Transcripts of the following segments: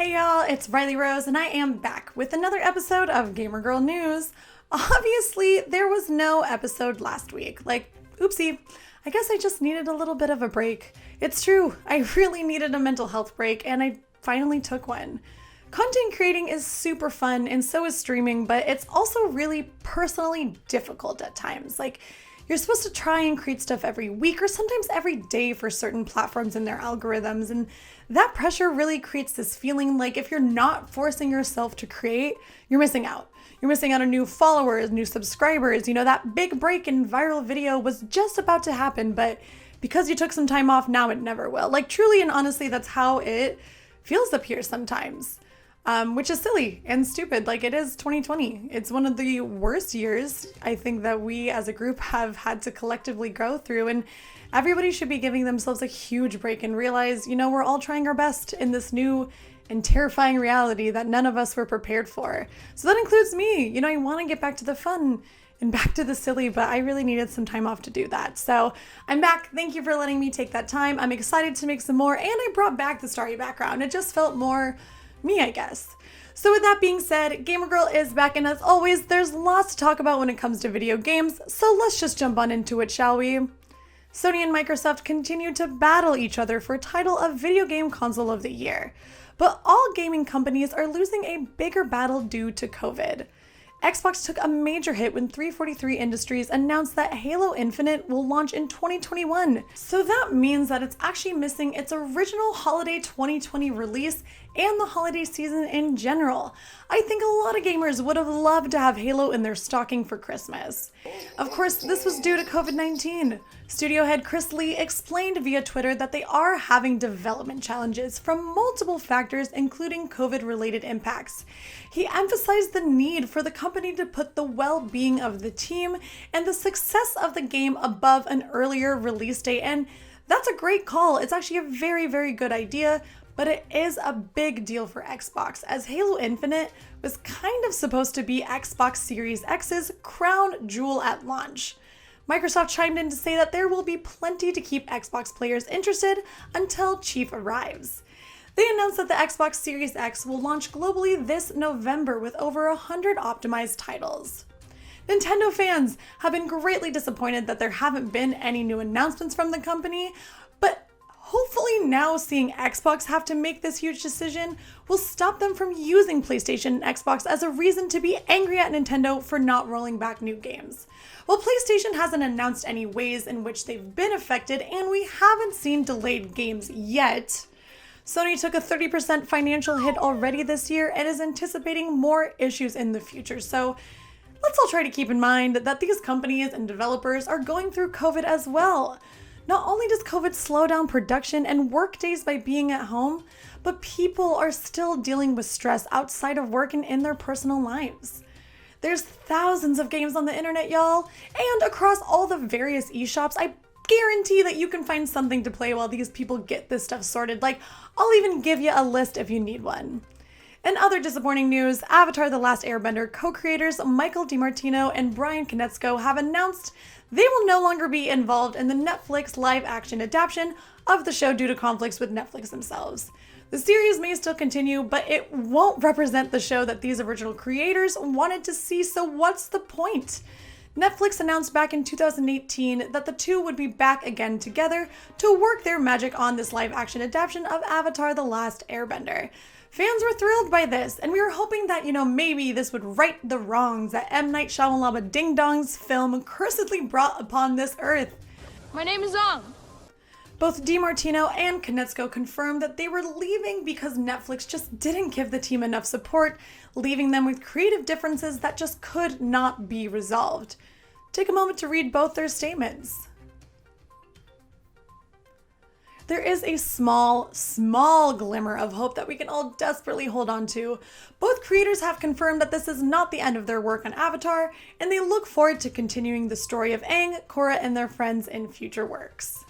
Hey y'all, it's Riley Rose and I am back with another episode of Gamer Girl News. Obviously, there was no episode last week. Oopsie, I guess I just needed a little bit of a break. It's true, I really needed a mental health break and I finally took one. Content creating is super fun and so is streaming, but it's also really personally difficult at times. You're supposed to try and create stuff every week or sometimes every day for certain platforms and their algorithms, and that pressure really creates this feeling like if you're not forcing yourself to create, you're missing out. You're missing out on new followers, new subscribers. That big break in viral video was just about to happen, but because you took some time off, now it never will. Truly and honestly, that's how it feels up here sometimes. Which is silly and stupid. It is 2020. It's one of the worst years I think that we as a group have had to collectively go through, and everybody should be giving themselves a huge break and realize, we're all trying our best in this new and terrifying reality that none of us were prepared for. So that includes me. I want to get back to the fun and back to the silly, but I really needed some time off to do that. So I'm back. Thank you for letting me take that time. I'm excited to make some more, and I brought back the starry background. It just felt more me, I guess. So with that being said, Gamer Girl is back, and as always, there's lots to talk about when it comes to video games, so let's just jump on into it, shall we? Sony and Microsoft continue to battle each other for title of Video Game Console of the Year, but all gaming companies are losing a bigger battle due to COVID. Xbox took a major hit when 343 Industries announced that Halo Infinite will launch in 2021. So that means that it's actually missing its original holiday 2020 release and the holiday season in general. I think a lot of gamers would have loved to have Halo in their stocking for Christmas. Of course, this was due to COVID-19. Studio head Chris Lee explained via Twitter that they are having development challenges from multiple factors, including COVID-related impacts. He emphasized the need for the company to put the well-being of the team and the success of the game above an earlier release date, and that's a great call. It's actually a very, very good idea, but it is a big deal for Xbox, as Halo Infinite was kind of supposed to be Xbox Series X's crown jewel at launch. Microsoft chimed in to say that there will be plenty to keep Xbox players interested until Chief arrives. They announced that the Xbox Series X will launch globally this November with over 100 optimized titles. Nintendo fans have been greatly disappointed that there haven't been any new announcements from the company, but hopefully now seeing Xbox have to make this huge decision will stop them from using PlayStation and Xbox as a reason to be angry at Nintendo for not rolling back new games. While PlayStation hasn't announced any ways in which they've been affected and we haven't seen delayed games yet, Sony took a 30% financial hit already this year and is anticipating more issues in the future. So let's all try to keep in mind that these companies and developers are going through COVID as well. Not only does COVID slow down production and work days by being at home, but people are still dealing with stress outside of work and in their personal lives. There's thousands of games on the internet, y'all, and across all the various eShops, I guarantee that you can find something to play while these people get this stuff sorted. I'll even give you a list if you need one. In other disappointing news, Avatar: The Last Airbender co-creators Michael DiMartino and Brian Konietzko have announced they will no longer be involved in the Netflix live-action adaptation of the show due to conflicts with Netflix themselves. The series may still continue, but it won't represent the show that these original creators wanted to see, so what's the point? Netflix announced back in 2018 that the two would be back again together to work their magic on this live-action adaptation of Avatar: The Last Airbender. Fans were thrilled by this, and we were hoping that, maybe this would right the wrongs that M. Night Shyamalan Ding Dong's film cursedly brought upon this earth. My name is Ong. Both DiMartino and Konietzko confirmed that they were leaving because Netflix just didn't give the team enough support, leaving them with creative differences that just could not be resolved. Take a moment to read both their statements. There is a small glimmer of hope that we can all desperately hold on to. Both creators have confirmed that this is not the end of their work on Avatar, and they look forward to continuing the story of Aang, Korra, and their friends in future works.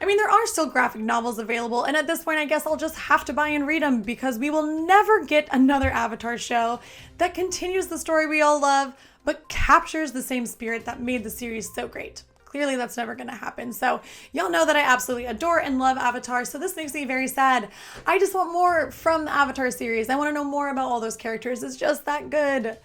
There are still graphic novels available, and at this point I guess I'll just have to buy and read them because we will never get another Avatar show that continues the story we all love, but captures the same spirit that made the series so great. clearly that's never going to happen. So y'all know that I absolutely adore and love Avatar, so this makes me very sad. I just want more from the Avatar series. I want to know more about all those characters. It's just that good.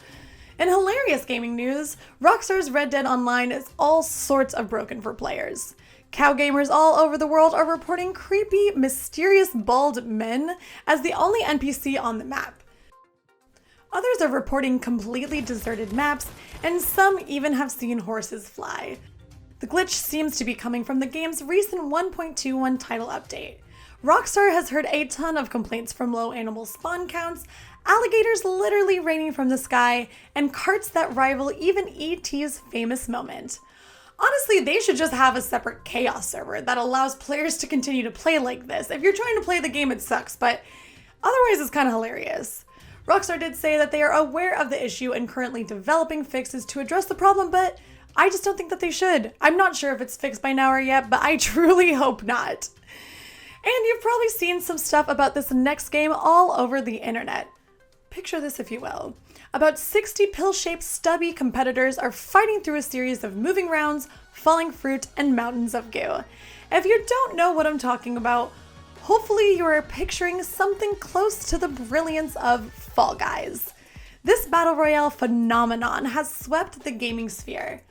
In hilarious gaming news, Rockstar's Red Dead Online is all sorts of broken for players. Cow gamers all over the world are reporting creepy, mysterious bald men as the only NPC on the map. Others are reporting completely deserted maps, and some even have seen horses fly. The glitch seems to be coming from the game's recent 1.21 title update. Rockstar has heard a ton of complaints from low animal spawn counts, alligators literally raining from the sky, and carts that rival even E.T.'s famous moment. Honestly, they should just have a separate chaos server that allows players to continue to play like this. If you're trying to play the game, it sucks, but otherwise it's kind of hilarious. Rockstar did say that they are aware of the issue and currently developing fixes to address the problem, but I just don't think that they should. I'm not sure if it's fixed by now or yet, but I truly hope not. And you've probably seen some stuff about this next game all over the internet. Picture this, if you will. About 60 pill-shaped stubby competitors are fighting through a series of moving rounds, falling fruit, and mountains of goo. If you don't know what I'm talking about, hopefully you are picturing something close to the brilliance of Fall Guys. This battle royale phenomenon has swept the gaming sphere.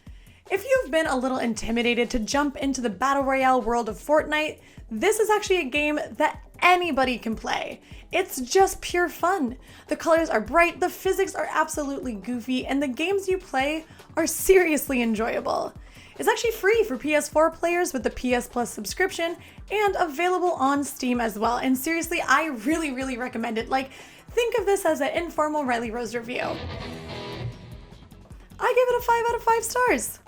If you've been a little intimidated to jump into the battle royale world of Fortnite, this is actually a game that anybody can play. It's just pure fun. The colors are bright, the physics are absolutely goofy, and the games you play are seriously enjoyable. It's actually free for PS4 players with the PS Plus subscription and available on Steam as well. And seriously, I really recommend it. Like, think of this as an informal Riley Rose review. I give it a 5 out of 5 stars.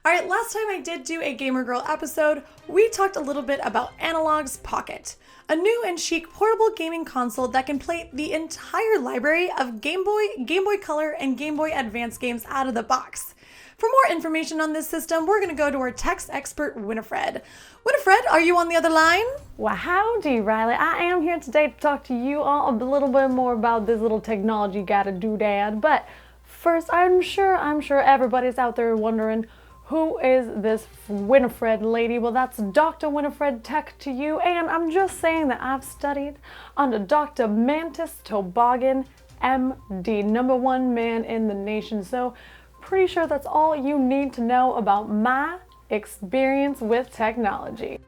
Alright, last time I did do a Gamer Girl episode, we talked a little bit about Analogue's Pocket, a new and chic portable gaming console that can play the entire library of Game Boy Color, and Game Boy Advance games out of the box. For more information on this system, we're going to go to our tech expert, Winifred. Winifred, are you on the other line? Well, howdy, Riley. I am here today to talk to you all a little bit more about this little technology doodad. But first, I'm sure everybody's out there wondering, who is this Winifred lady? Well, that's Dr. Winifred Tech to you, and I'm just saying that I've studied under Dr. Mantis Toboggan, MD, #1 man in the nation. So pretty sure that's all you need to know about my experience with technology.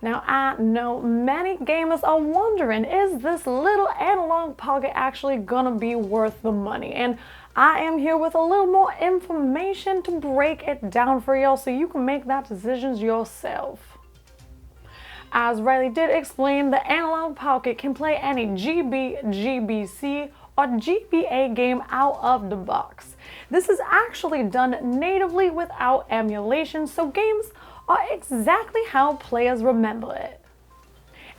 Now, I know many gamers are wondering, is this little Analogue Pocket actually gonna be worth the money? And I am here with a little more information to break it down for y'all so you can make that decision yourself. As Riley did explain, the Analogue Pocket can play any GB, GBC, or GBA game out of the box. This is actually done natively without emulation, so games are exactly how players remember it.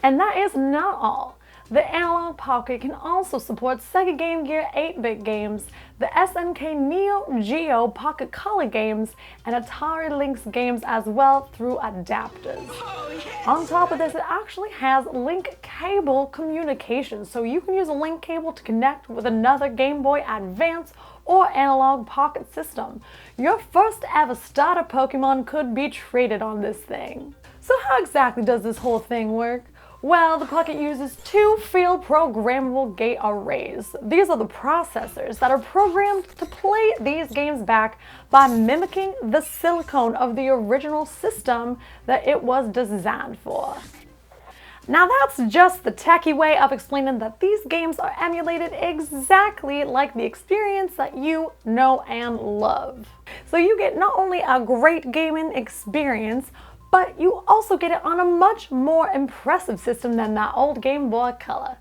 And that is not all. The Analogue Pocket can also support Sega Game Gear 8-bit games, the SNK Neo Geo Pocket Color games, and Atari Lynx games as well through adapters. On top of this, it actually has link cable communication, so you can use a link cable to connect with another Game Boy Advance or Analogue Pocket system. Your first ever starter Pokemon could be traded on this thing. So how exactly does this whole thing work? Well, the Pocket uses 2 field programmable gate arrays. These are the processors that are programmed to play these games back by mimicking the silicone of the original system that it was designed for. Now that's just the techie way of explaining that these games are emulated exactly like the experience that you know and love. So you get not only a great gaming experience, but you also get it on a much more impressive system than that old Game Boy Color.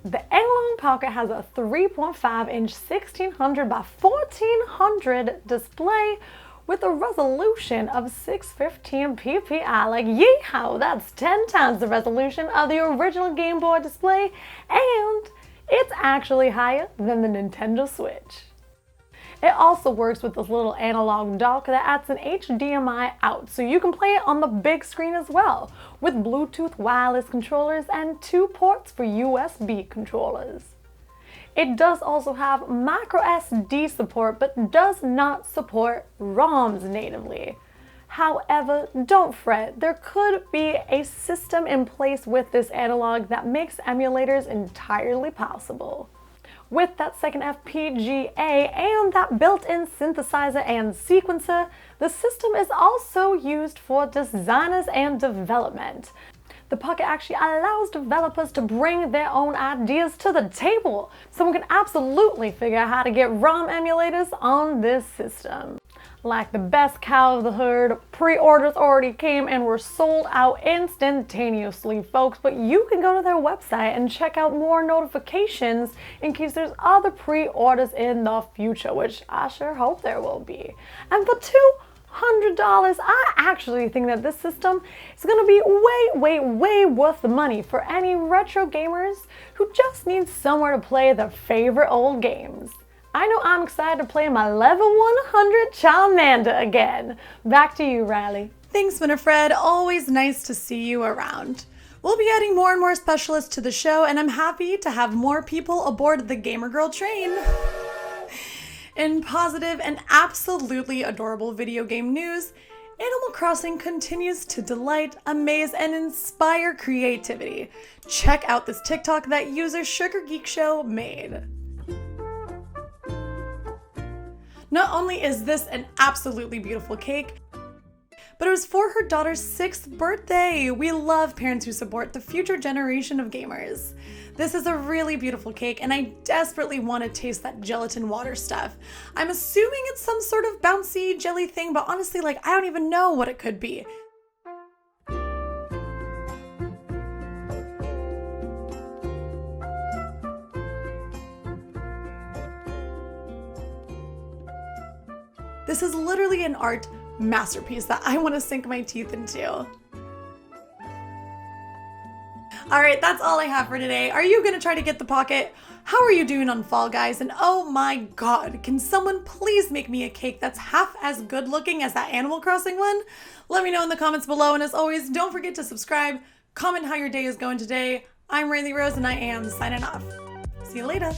The Analogue Pocket has a 3.5-inch 1600 by 1400 display with a resolution of 615 ppi. Like, yeehaw, that's 10 times the resolution of the original Game Boy display, and it's actually higher than the Nintendo Switch. It also works with this little analog dock that adds an HDMI out, so you can play it on the big screen as well, with Bluetooth wireless controllers and 2 ports for USB controllers. It does also have micro SD support, but does not support ROMs natively. However, don't fret, there could be a system in place with this analog that makes emulators entirely possible. With that second FPGA and that built-in synthesizer and sequencer, the system is also used for designers and development. The Pocket actually allows developers to bring their own ideas to the table. Someone can absolutely figure out how to get ROM emulators on this system. Like the best cow of the herd, pre-orders already came and were sold out instantaneously, folks, but you can go to their website and check out more notifications in case there's other pre-orders in the future, which I sure hope there will be. And for $200, I actually think that this system is going to be way worth the money for any retro gamers who just need somewhere to play their favorite old games. I know I'm excited to play my level 100 Charmander again. Back to you, Riley. Thanks, Winifred. Always nice to see you around. We'll be adding more and more specialists to the show, and I'm happy to have more people aboard the Gamer Girl train. In positive and absolutely adorable video game news, Animal Crossing continues to delight, amaze, and inspire creativity. Check out this TikTok that user Sugar Geek Show made. Not only is this an absolutely beautiful cake, but it was for her daughter's 6th birthday. We love parents who support the future generation of gamers. This is a really beautiful cake, and I desperately want to taste that gelatin water stuff. I'm assuming it's some sort of bouncy jelly thing, but honestly, I don't even know what it could be. This is literally an art masterpiece that I want to sink my teeth into. Alright, that's all I have for today. Are you going to try to get the Pocket? How are you doing on Fall Guys? And oh my god, can someone please make me a cake that's half as good looking as that Animal Crossing one? Let me know in the comments below, and as always, don't forget to subscribe, comment how your day is going today. I'm Rayleigh Rose, and I am signing off. See you later.